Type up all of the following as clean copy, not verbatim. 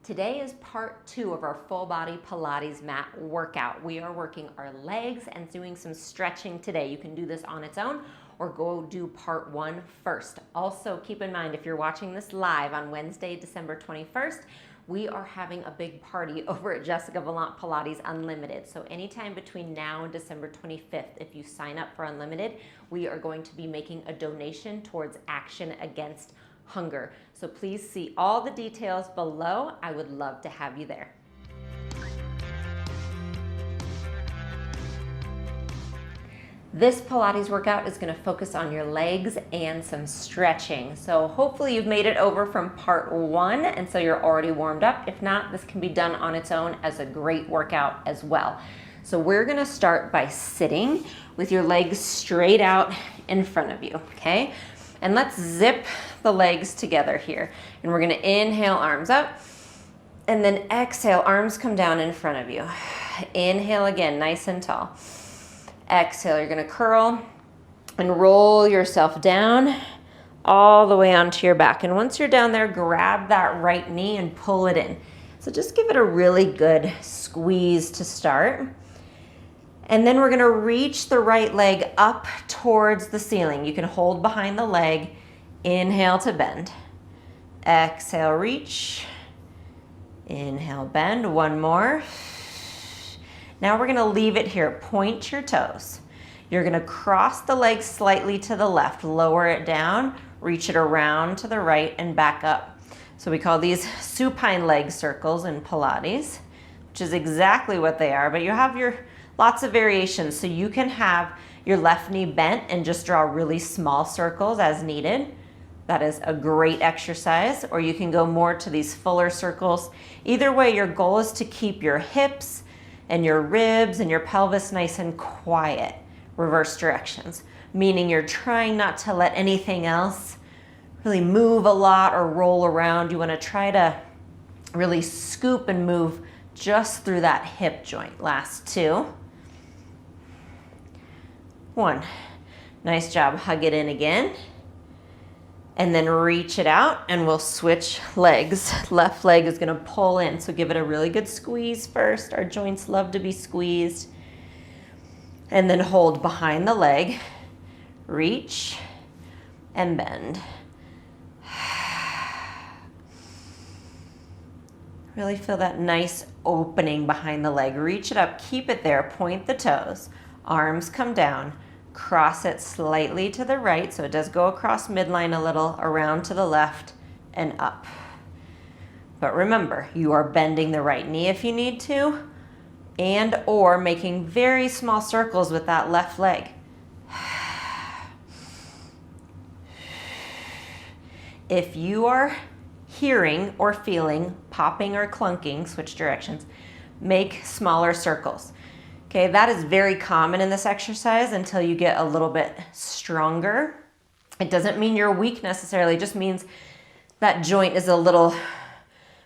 Today is part 2 of our full body Pilates mat workout. We are working our legs and doing some stretching today. You can do this on its own or go do part 1 first. Also, keep in mind, if you're watching this live on Wednesday, December 21st, we are having a big party over at Jessica Valant Pilates Unlimited. So anytime between now and December 25th, if you sign up for Unlimited, we are going to be making a donation towards Action Against Hunger. So please see all the details below. I would love to have you there. This Pilates workout is going to focus on your legs and some stretching. So hopefully you've made it over from part 1 and so you're already warmed up. If not, this can be done on its own as a great workout as well. So we're going to start by sitting with your legs straight out in front of you, okay? And let's zip the legs together here. And we're going to inhale, arms up, and then exhale, arms come down in front of you. Inhale again, nice and tall. Exhale, you're going to curl and roll yourself down all the way onto your back. And once you're down there, grab that right knee and pull it in. So just give it a really good squeeze to start. And then we're going to reach the right leg up towards the ceiling. You can hold behind the leg. Inhale to bend. Exhale, reach. Inhale, bend. One more. Now we're going to leave it here. Point your toes. You're going to cross the leg slightly to the left. Lower it down. Reach it around to the right and back up. So we call these supine leg circles in Pilates, which is exactly what they are. But you have your lots of variations, so you can have your left knee bent and just draw really small circles as needed. That is a great exercise. Or you can go more to these fuller circles. Either way, your goal is to keep your hips and your ribs and your pelvis nice and quiet, reverse directions, meaning you're trying not to let anything else really move a lot or roll around. You want to try to really scoop and move just through that hip joint. Last 2. 1. Nice job. Hug it in again. And then reach it out and we'll switch legs. Left leg is going to pull in. So give it a really good squeeze first. Our joints love to be squeezed. And then hold behind the leg. Reach and bend. Really feel that nice opening behind the leg. Reach it up. Keep it there. Point the toes. Arms come down. Cross it slightly to the right, so it does go across midline a little, around to the left and up. But remember, you are bending the right knee if you need to, and or making very small circles with that left leg. If you are hearing or feeling popping or clunking, switch directions, make smaller circles. Okay, that is very common in this exercise until you get a little bit stronger. It doesn't mean you're weak necessarily, it just means that joint is a little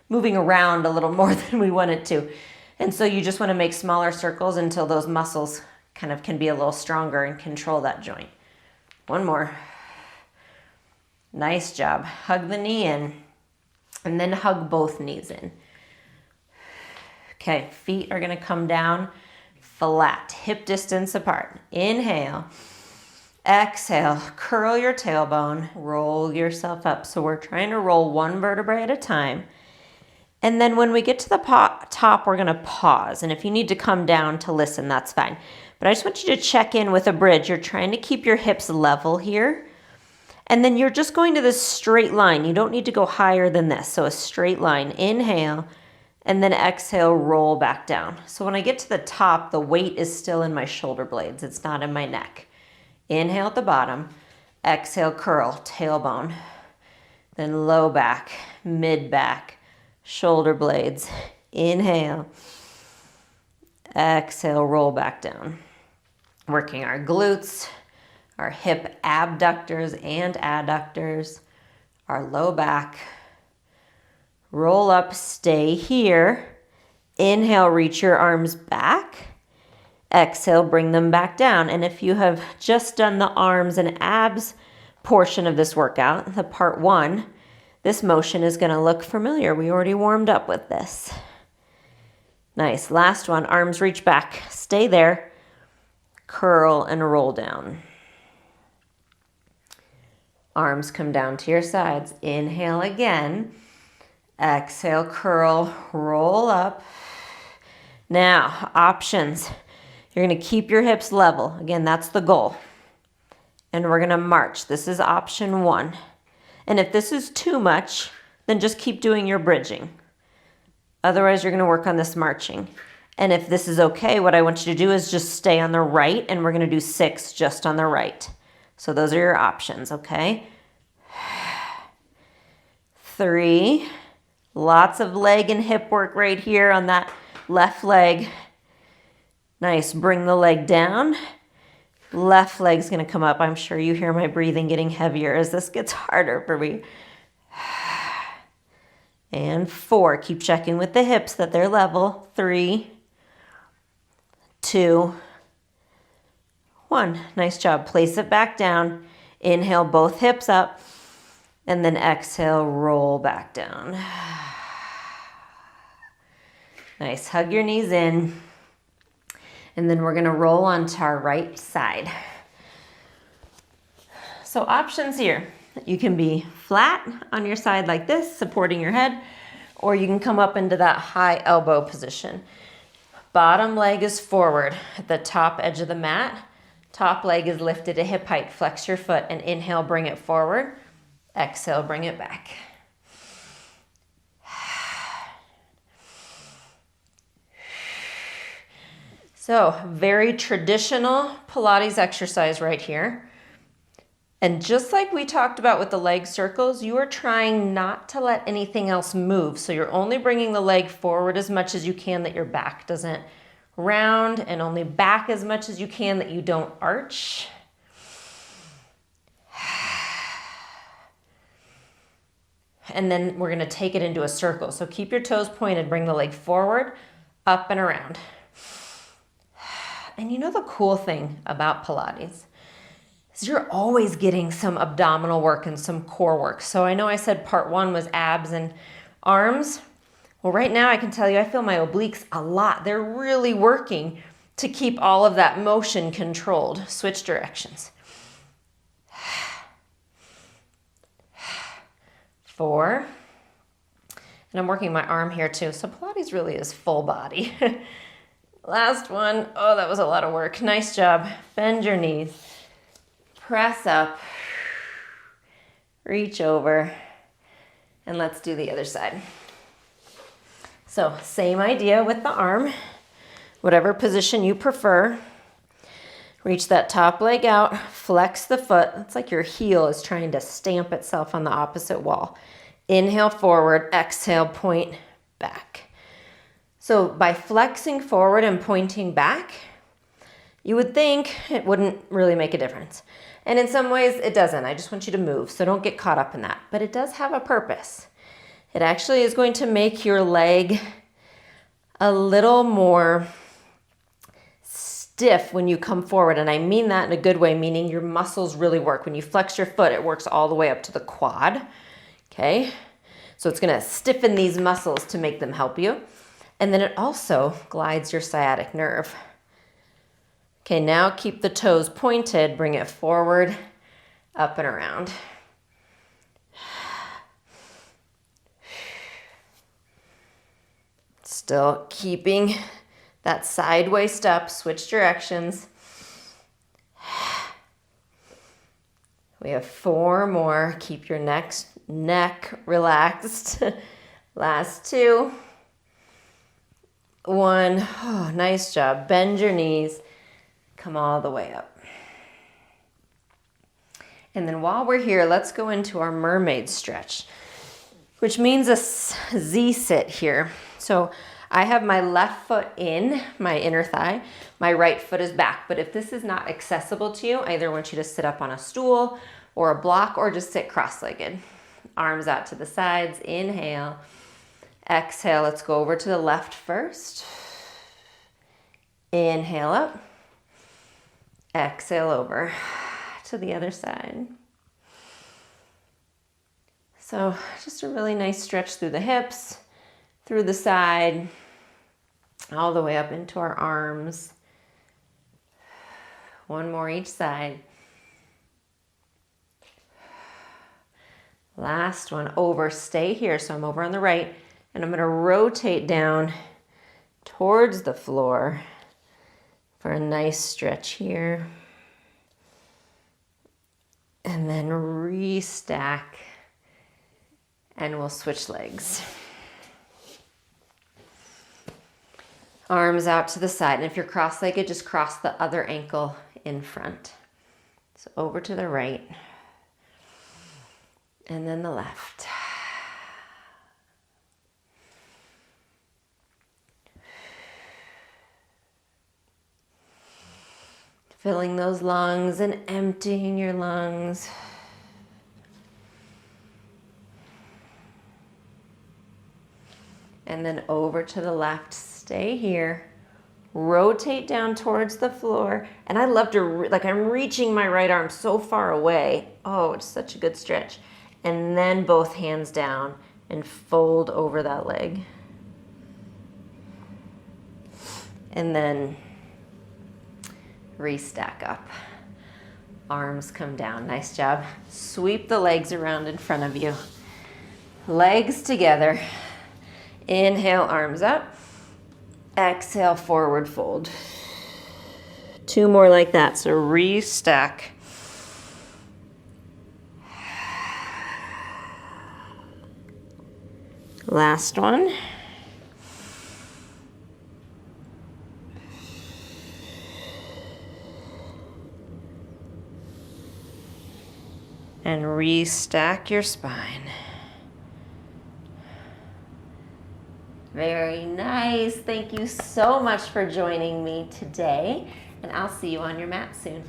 moving around a little more than we want it to. And so you just want to make smaller circles until those muscles kind of can be a little stronger and control that joint. One more. Nice job. Hug the knee in and then hug both knees in. Okay, feet are going to come down flat, hip distance apart. Inhale, exhale, curl your tailbone, roll yourself up. So we're trying to roll one vertebrae at a time. And then when we get to the top, we're gonna pause. And if you need to come down to listen, that's fine. But I just want you to check in with a bridge. You're trying to keep your hips level here. And then you're just going to this straight line. You don't need to go higher than this. So a straight line, inhale, and then exhale, roll back down. So when I get to the top, the weight is still in my shoulder blades. It's not in my neck. Inhale at the bottom, exhale, curl, tailbone, then low back, mid back, shoulder blades. Inhale, exhale, roll back down. Working our glutes, our hip abductors and adductors, our low back. Roll up, stay here. Inhale, reach your arms back. Exhale, bring them back down. And if you have just done the arms and abs portion of this workout, the part 1, This motion is going to look familiar. We already warmed up with this. Nice. Last one. Arms reach back. Stay there. Curl and roll down. Arms come down to your sides. Inhale again. Exhale, curl, roll up. Now, options. You're going to keep your hips level. Again, that's the goal. And we're going to march. This is option 1. And if this is too much, then just keep doing your bridging. Otherwise, you're going to work on this marching. And if this is okay, what I want you to do is just stay on the right, and we're going to do 6 just on the right. So those are your options, okay? 3. Lots of leg and hip work right here on that left leg. Nice. Bring the leg down. Left leg's going to come up. I'm sure you hear my breathing getting heavier as this gets harder for me. And 4. Keep checking with the hips that they're level. 3, 2, 1. Nice job. Place it back down. Inhale, both hips up. And then exhale, roll back down. Nice. Hug your knees in. And then we're going to roll onto our right side. So options here. You can be flat on your side like this, supporting your head, or you can come up into that high elbow position. Bottom leg is forward at the top edge of the mat. Top leg is lifted to hip height. Flex your foot and inhale, bring it forward. Exhale, bring it back. So, very traditional Pilates exercise right here. And just like we talked about with the leg circles, you are trying not to let anything else move. So you're only bringing the leg forward as much as you can that your back doesn't round, and only back as much as you can that you don't arch. And then we're going to take it into a circle. So keep your toes pointed, bring the leg forward, up and around. And you know the cool thing about Pilates is you're always getting some abdominal work and some core work. So I know I said part 1 was abs and arms. Well, right now I can tell you I feel my obliques a lot. They're really working to keep all of that motion controlled. Switch directions. 4. And I'm working my arm here too. So Pilates really is full body. Last one. Oh, that was a lot of work. Nice job. Bend your knees. Press up. Reach over. And let's do the other side. So same idea with the arm. Whatever position you prefer. Reach that top leg out. Flex the foot. It's like your heel is trying to stamp itself on the opposite wall. Inhale forward. Exhale, point back. So by flexing forward and pointing back, you would think it wouldn't really make a difference. And in some ways it doesn't. I just want you to move, so don't get caught up in that. But it does have a purpose. It actually is going to make your leg a little more stiff when you come forward. And I mean that in a good way, meaning your muscles really work. When you flex your foot, it works all the way up to the quad. Okay? So it's going to stiffen these muscles to make them help you. And then it also glides your sciatic nerve. Okay, now keep the toes pointed, bring it forward, up and around. Still keeping that sideways step, switch directions. We have 4 more. Keep your neck relaxed. Last 2. 1. Oh, nice job. Bend your knees. Come all the way up. And then while we're here, let's go into our mermaid stretch, which means a Z-sit here. So I have my left foot in my inner thigh. My right foot is back. But if this is not accessible to you, I either want you to sit up on a stool or a block or just sit cross-legged. Arms out to the sides. Inhale. Exhale. Let's go over to the left first. Inhale up. Exhale over to the other side. So just a really nice stretch through the hips, through the side, all the way up into our arms. One more each side. Last one, over, stay here. So I'm over on the right, and I'm gonna rotate down towards the floor for a nice stretch here. And then restack, and we'll switch legs. Arms out to the side, and if you're cross-legged, just cross the other ankle in front. So over to the right, and then the left. Filling those lungs and emptying your lungs. And then over to the left, stay here. Rotate down towards the floor. And I love to, I'm reaching my right arm so far away. Oh, it's such a good stretch. And then both hands down and fold over that leg. And then restack up. Arms come down. Nice job. Sweep the legs around in front of you. Legs together. Inhale, arms up. Exhale, forward fold. 2 more like that. So restack. Last one. And restack your spine. Very nice. Thank you so much for joining me today, and I'll see you on your mat soon.